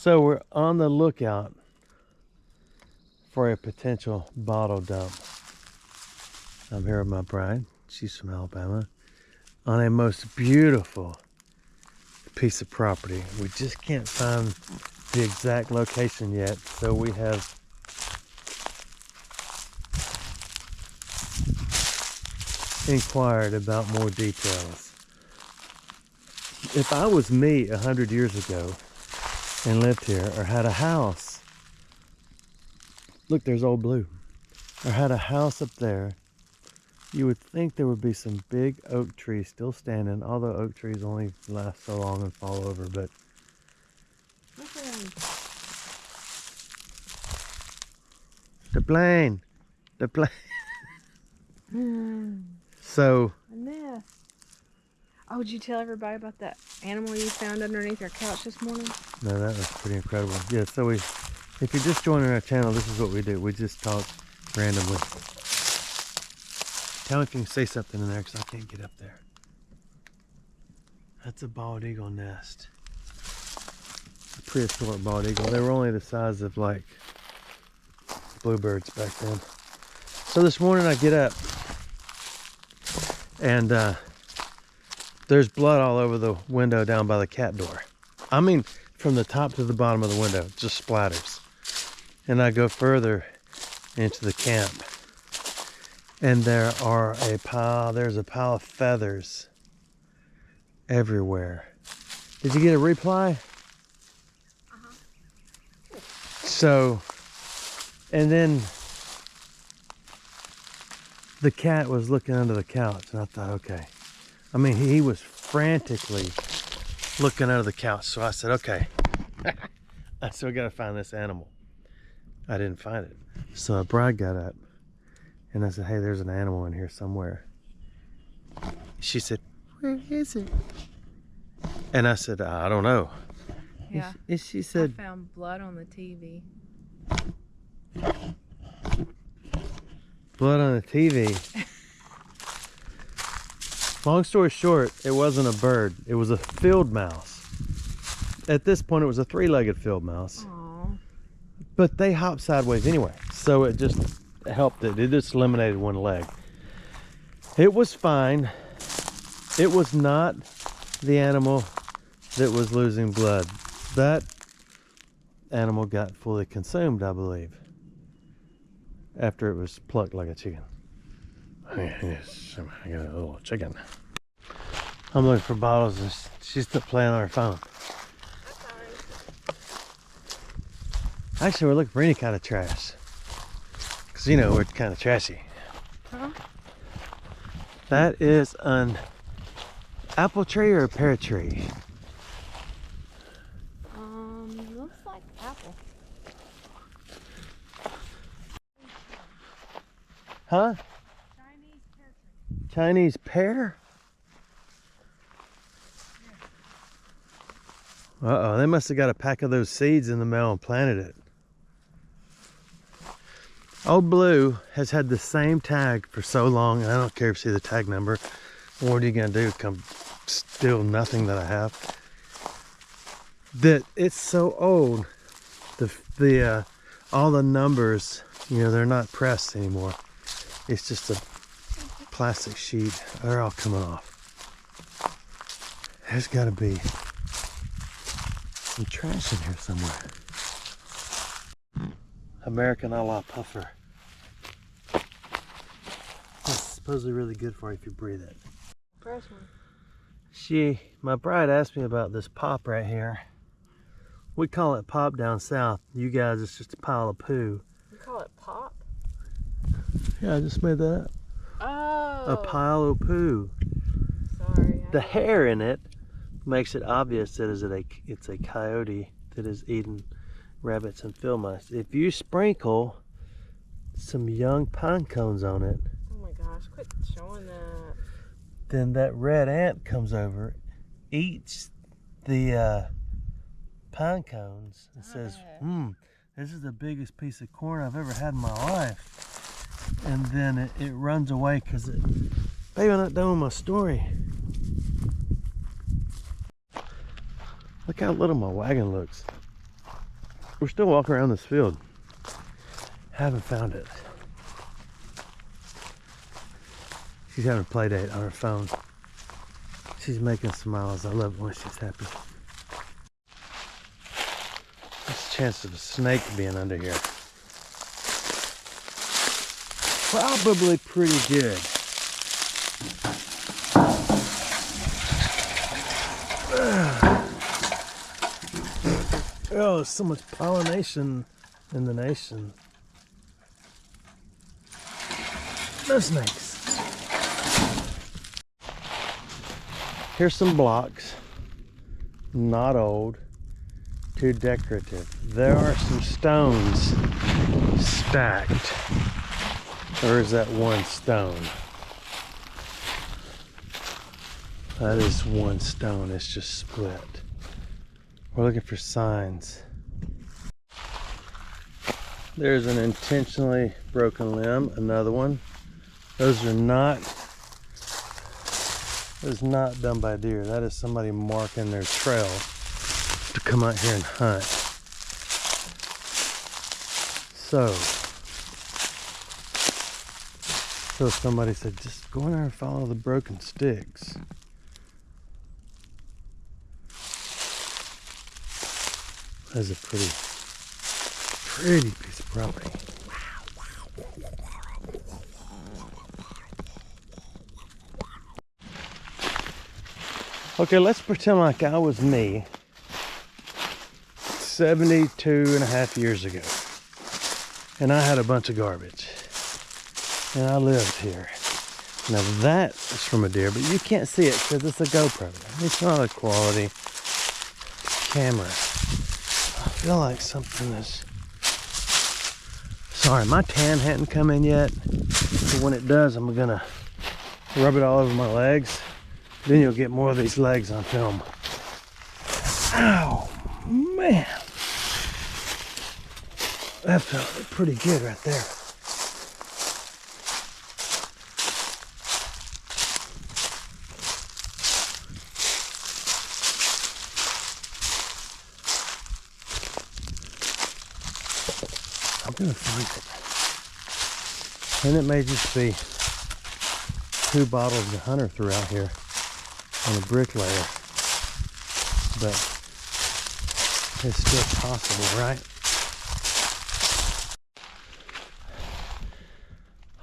So we're on the lookout for a potential bottle dump. I'm here with my bride. She's from Alabama. On a most beautiful piece of property. We just can't find the exact location yet, so we have inquired about more details. If I was me 100 years ago and lived here, or had a house, look, there's Old Blue, or had a house up there, you would think there would be some big oak trees still standing, although oak trees only last so long and fall over. But the plane. So A nest. Oh, did you tell everybody about that animal you found underneath our couch this morning? no, that was pretty incredible. Yeah, so if you're just joining our channel, this is what we do. We just talk randomly. Tell me if you can say something in there, because I can't get up there. That's a bald eagle nest. A prehistoric bald eagle. They were only the size of like bluebirds back then. So this morning I get up and there's blood all over the window down by the cat door. I mean, from the top to the bottom of the window, just splatters. And I go further into the camp, and there's a pile of feathers everywhere. Did you get a reply? So, and then the cat was looking under the couch, and I thought, okay. I mean, he was frantically looking under the couch. So I said, okay. I said, we gotta find this animal. I didn't find it. So a bride got up and I said, hey, there's an animal in here somewhere. She said, where is it? And I said, I don't know. Yeah. And she said, I found blood on the TV. blood on the TV. Long story short, it wasn't a bird. It was a field mouse. At this point, it was a three-legged field mouse. Aww. But they hop sideways anyway, so it just helped it. It just eliminated one leg. It was fine. It was not the animal that was losing blood. That animal got fully consumed, I believe, after it was plucked like a chicken. Yes, I got a little chicken. I'm looking for bottles and she's still playing on her phone. Actually, we're looking for any kind of trash, because you know we're kind of trashy. Huh? That is an apple tree or a pear tree? Looks like apple. Huh? Chinese pear tree. Chinese pear? Uh-oh, they must have got a pack of those seeds in the mail and planted it. Old Blue has had the same tag for so long. I don't care if you see the tag number. What are you gonna do? Come steal nothing that I have? That it's so old. All the numbers, you know, they're not pressed anymore. It's just a plastic sheet. They're all coming off. There's got to be some trash in here somewhere. American a la puffer. It's supposedly really good for you if you breathe it. Fresh one. My bride asked me about this pop right here. We call it pop down south. You guys, it's just a pile of poo. You call it pop? Yeah, I just made that up. Oh. A pile of poo. Sorry. The hair in it makes it obvious that it's a coyote that is eating rabbits and field mice. If you sprinkle some young pine cones on it, Oh my gosh, quit showing that. then that red ant comes over, eats the pine cones, and says, this is the biggest piece of corn I've ever had in my life. And then it runs away because baby, I'm not done with my story. Look how little my wagon looks. We're still walking around this field. Haven't found it. She's having a play date on her phone. She's making smiles. I love it when she's happy. There's a chance of a snake being under here. Probably pretty good. Oh, there's so much pollination in the nation. No snakes. Here's some blocks. Not old. Too decorative. There are some stones stacked. Or is that one stone? That is one stone. It's just split. We're looking for signs. There's an intentionally broken limb. Another one. Those are not. That is not done by deer. That is somebody marking their trail to come out here and hunt. So somebody said, just go in there and follow the broken sticks. That's a pretty piece of property. Okay, let's pretend like I was me 72.5 years ago. And I had a bunch of garbage. And I lived here. Now that is from a deer, but you can't see it because it's a GoPro. It's not a quality camera. I feel like something is... Sorry, my tan hadn't come in yet. But when it does, I'm gonna rub it all over my legs. Then you'll get more of these legs on film. Ow, man. That felt pretty good right there. I'm gonna find it. And it may just be 2 bottles the hunter threw out here on a brick layer. But it's still possible, right?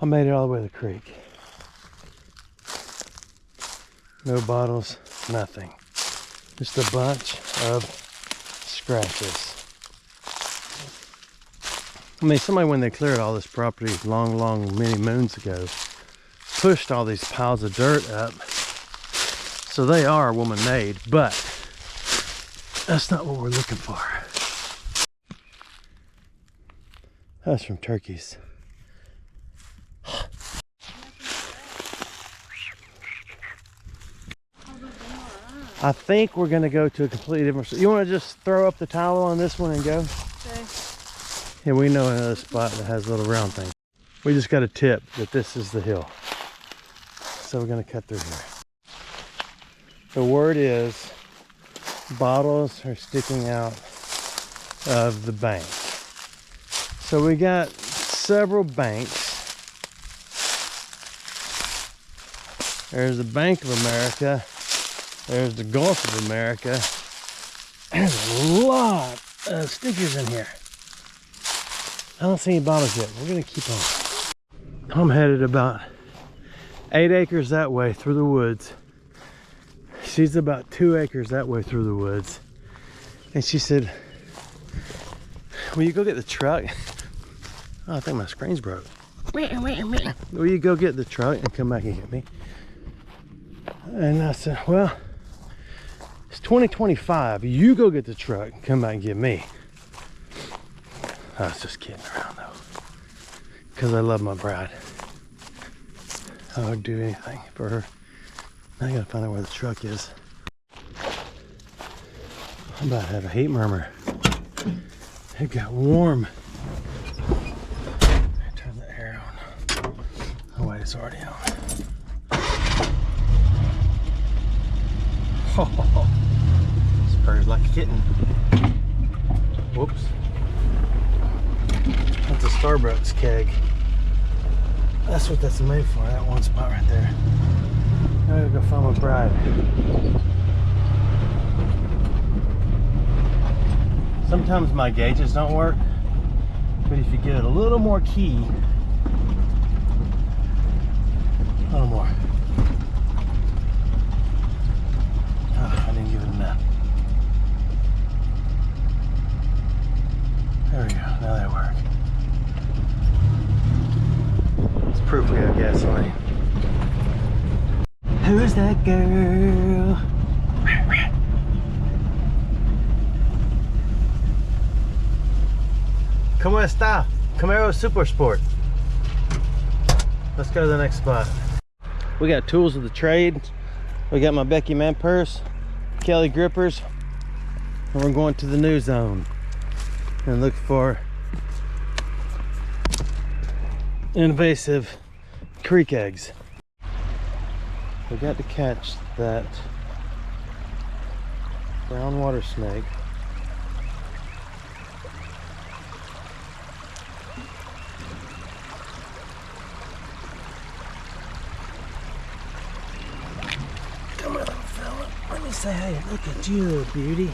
I made it all the way to the creek. No bottles, nothing. Just a bunch of scratches. I mean, somebody, when they cleared all this property many moons ago, pushed all these piles of dirt up. So they are woman-made, but that's not what we're looking for. That's from turkeys. I think we're gonna go to a completely different... You wanna just throw up the towel on this one and go? Okay. Yeah, we know another spot that has a little round thing. We just got a tip that this is the hill. So we're gonna cut through here. The word is bottles are sticking out of the bank. So we got several banks. There's the Bank of America. There's the Gulf of America. There's a lot of stickers in here. I don't see any bottles yet. We're gonna keep on. I'm headed about 8 acres that way through the woods. She's about 2 acres that way through the woods. And she said, will you go get the truck? Oh, I think my screen's broke. Will you go get the truck and come back and get me? And I said, well, it's 2025. You go get the truck and come back and get me. I was just kidding around though. Because I love my bride. I would do anything for her. Now I gotta find out where the truck is. I'm about to have a heat murmur. It got warm. Turn the air on. Oh wait, it's already on. Oh, this purrs like a kitten. Whoops. Starbucks keg. That's what that's made for, that one spot right there. Now I gotta go find my bride. Sometimes my gauges don't work, but if you give it a little more key, a little more. Oh, I didn't give it enough. There we go, now that works. It's proof we have gasoline. Who's that girl? ¿Cómo está? Camaro Super Sport. Let's go to the next spot. We got tools of the trade. We got my Becky Man purse, Kelly grippers, and we're going to the new zone and look for invasive creek eggs. We got to catch that brown water snake. Come on, little fella. Let me say hey. Look at you, little beauty.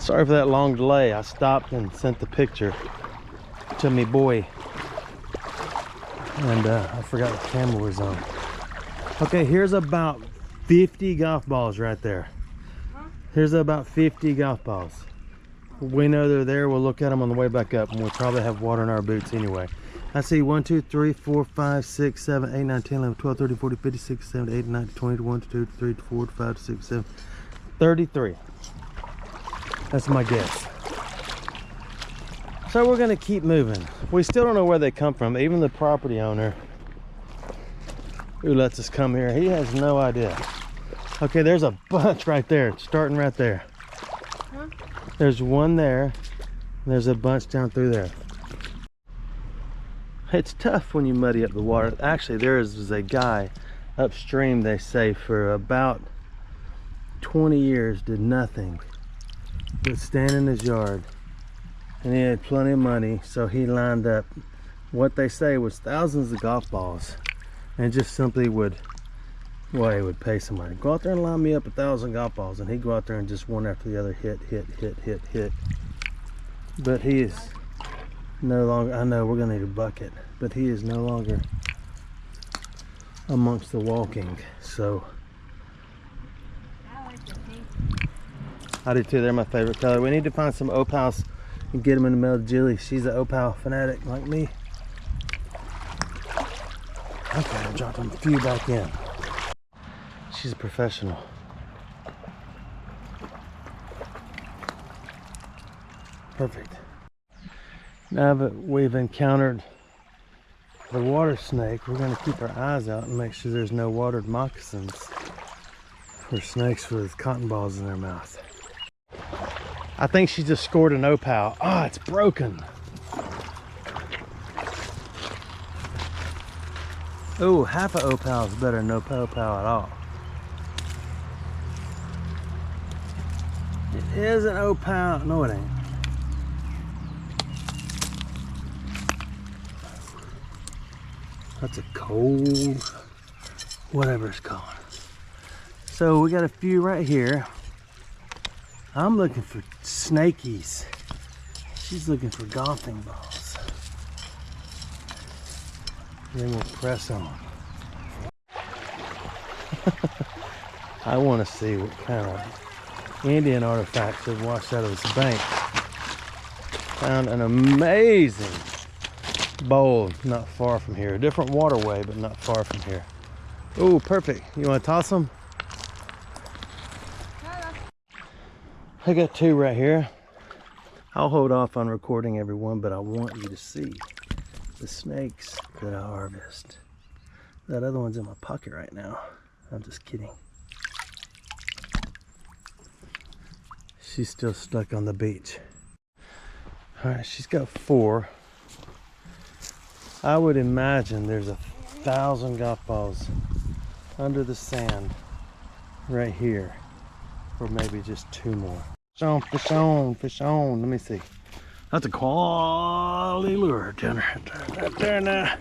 Sorry for that long delay. I stopped and sent the picture to me boy, and I forgot the camera was on. Okay, here's about 50 golf balls right there. Here's about 50 golf balls. We know they're there. We'll look at them on the way back up, and we'll probably have water in our boots anyway. I see 1, 2, 3, 4, 5, 6, 7, 8, 9, 10, 11, 12, 13, 14, 15, 16, 17, 18, 19, 20, 21, 22, 23, 24, 25, 26, 7, 33. That's my guess. So we're gonna keep moving. We still don't know where they come from. Even the property owner who lets us come here, he has no idea. Okay, there's a bunch right there, starting right there. Huh? There's one there, and there's a bunch down through there. It's tough when you muddy up the water. Actually, there is a guy upstream, they say, for about 20 years did nothing but stand in his yard, and he had plenty of money, so he lined up what they say was thousands of golf balls, and just simply would, well, he would pay somebody, go out there and line me up 1,000 golf balls, and he'd go out there and just one after the other hit. But he is no longer, I know we're gonna need a bucket, but he is no longer amongst the walking. So I do too. They're my favorite color. We need to find some opals and get them in the mail to Julie. She's an opal fanatic like me. Okay, I dropped them a few back in. She's a professional. Perfect. Now that we've encountered the water snake, we're going to keep our eyes out and make sure there's no watered moccasins or snakes with cotton balls in their mouth. I think she just scored an opal. Ah, it's broken. Oh, half an opal is better than no opal at all. It is an opal. No, it ain't. That's a cold, whatever it's called. So we got a few right here. I'm looking for snakies. She's looking for golfing balls. Then we'll press on. I want to see what kind of Indian artifacts have washed out of this bank. Found an amazing bowl not far from here. A different waterway, but not far from here. Oh, perfect. You want to toss them? I got two right here. I'll hold off on recording everyone, but I want you to see the snakes that I harvest. That other one's in my pocket right now. I'm just kidding. She's still stuck on the beach. All right, she's got 4. I would imagine there's 1,000 golf balls under the sand right here, or maybe just 2 more. Fish on, fish on, fish on. Let me see. That's a quality lure, Jenner. Right there now.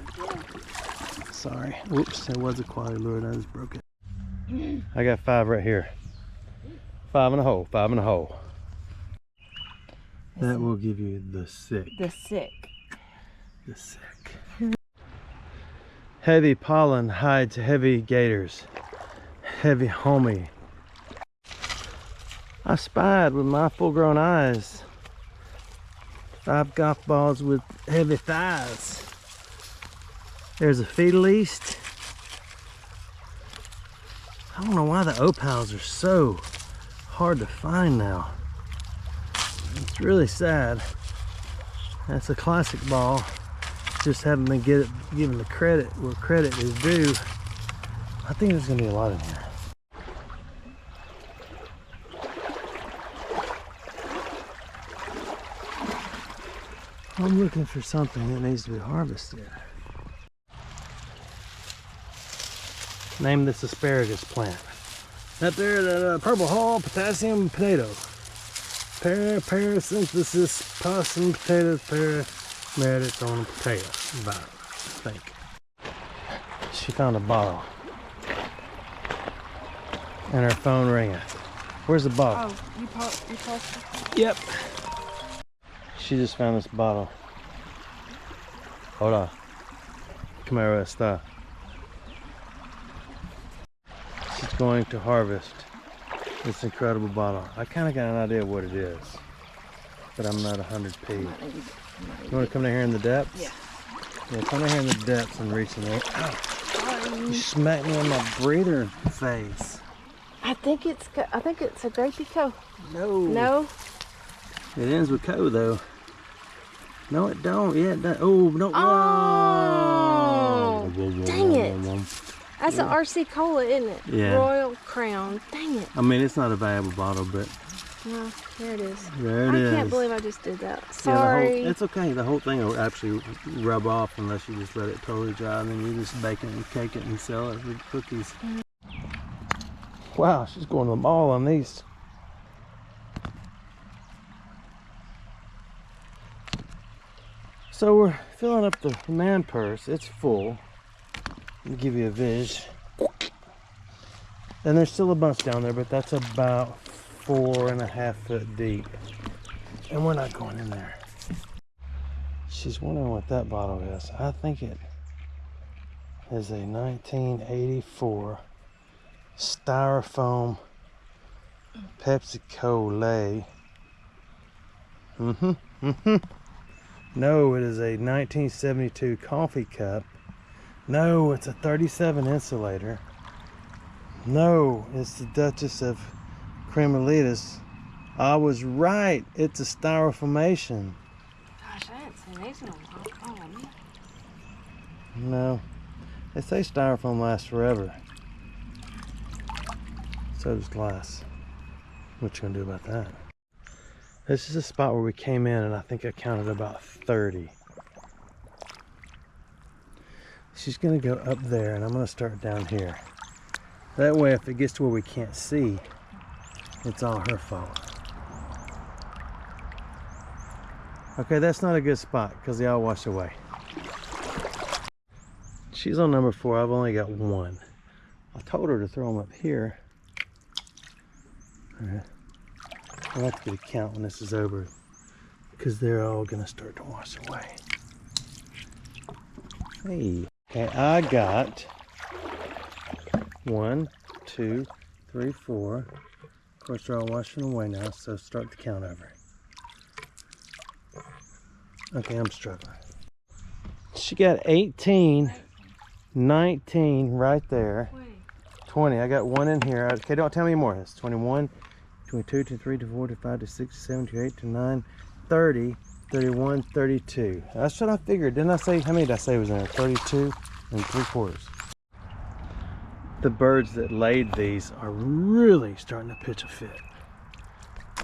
Sorry. Whoops, that was a quality lure. I just broke it. I got 5 right here. 5 in a hole, 5 in a hole. That will give you the sick. The sick. The sick. Heavy pollen hides heavy gators. Heavy homie. I spied with my full-grown eyes 5 golf balls with heavy thighs. There's a fetal east. I don't know why the opals are so hard to find now. It's really sad. That's a classic ball. Just haven't been given the credit where credit is due. I think there's gonna be a lot in here. I'm looking for something that needs to be harvested. Name this asparagus plant. Up there, the purple hull potassium potato. Parasynthesis possum potatoes, meredith on a potato. I think. She found a bottle. And her phone ringing. Where's the bottle? Oh, you posted? Yep. She just found this bottle. Hold on. Come here, stop. She's going to harvest this incredible bottle. I kind of got an idea of what it is, but I'm not 100p. You want to come down here in the depths? Yeah. Yeah, come down here in the depths and reach in there. Oh, you smacked me on my breather face. I think it's a grapey co. No. No. It ends with co though. No, it don't. Yeah, it does. Oh no. Oh, dang it. That's an RC Cola, isn't it? Yeah. Royal Crown. Dang it. I mean, it's not a valuable bottle, but No, there it is. there it is. I can't believe I just did that. Sorry. Yeah, it's okay. The whole thing will actually rub off unless you just let it totally dry, and then you just bake it and cake it and sell it with cookies. Wow, she's going to the mall on these. So we're filling up the man purse. It's full. Let me give you a vis. And there's still a bunch down there, but that's about 4.5 foot deep. And we're not going in there. She's wondering what that bottle is. I think it is a 1984 styrofoam Pepsi Cola. No, it is a 1972 coffee cup. No, it's a 37 insulator. No, it's the Duchess of Cremalitas. I was right. It's a styrofoamation. Gosh, I haven't seen these in a while. Oh, man. No, they say styrofoam lasts forever. So does glass. What you gonna do about that? This is a spot where we came in, and I think I counted about 30. She's gonna go up there, and I'm gonna start down here. That way, if it gets to where we can't see, it's all her fault. Okay, that's not a good spot because they all wash away. She's on number 4. I've only got 1. I told her to throw them up here. All right. I'll have to get a count when this is over because they're all gonna start to wash away. Hey. Okay, I got 1, 2, 3, 4. Of course, they're all washing away now, so start the count over. Okay, I'm struggling. She got 18, 19 right there. 20. I got 1 in here. Okay, don't tell me more. It's 21, 22, 23, 24, 25, 26, 27, 28, 29, 30, 31, 32. That's what I figured. Didn't I say, how many did I say was in there? 32 and 3/4. the birds that laid these are really starting to pitch a fit.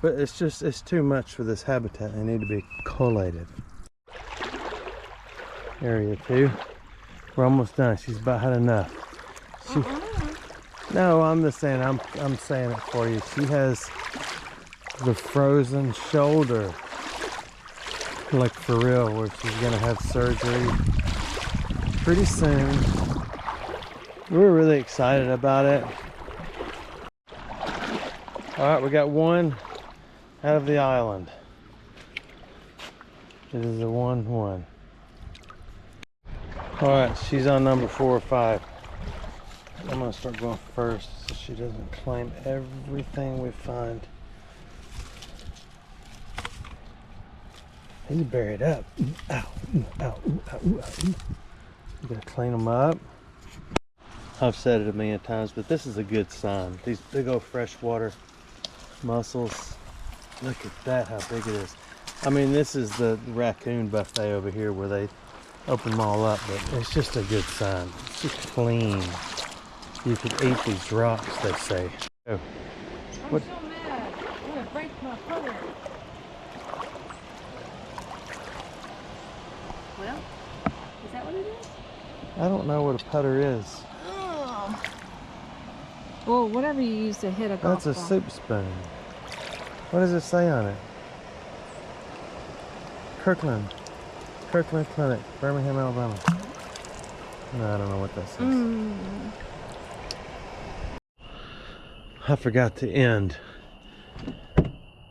But it's too much for this habitat. They need to be collated. Area 2. We're almost done. She's about had enough. No, I'm just saying, I'm saying it for you. She has the frozen shoulder. Like for real, where she's gonna have surgery pretty soon. We're really excited about it. All right, we got one out of the island. It is a 1-1. All right, she's on number 4 or 5. I'm gonna start going first so she doesn't claim everything we find. He's buried up. Ow, ow, ow, ow, ow. You gotta clean them up. I've said it a million times, but this is a good sign. These big old freshwater mussels. Look at that, how big it is. I mean, this is the raccoon buffet over here where they open them all up, but it's just a good sign. It's just clean. You could eat these rocks, they say. Oh. I'm so mad. I'm gonna break my putter. Well, is that what it is? I don't know what a putter is. Oh. Well, whatever you use to hit a golf That's a ball. soup spoon. What does it say on it? Kirkland Clinic, Birmingham, Alabama. No, I don't know what that says. I forgot to end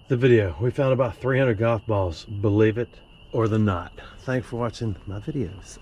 the video. We found about 300 golf balls, believe it or the not. Thanks for watching my videos.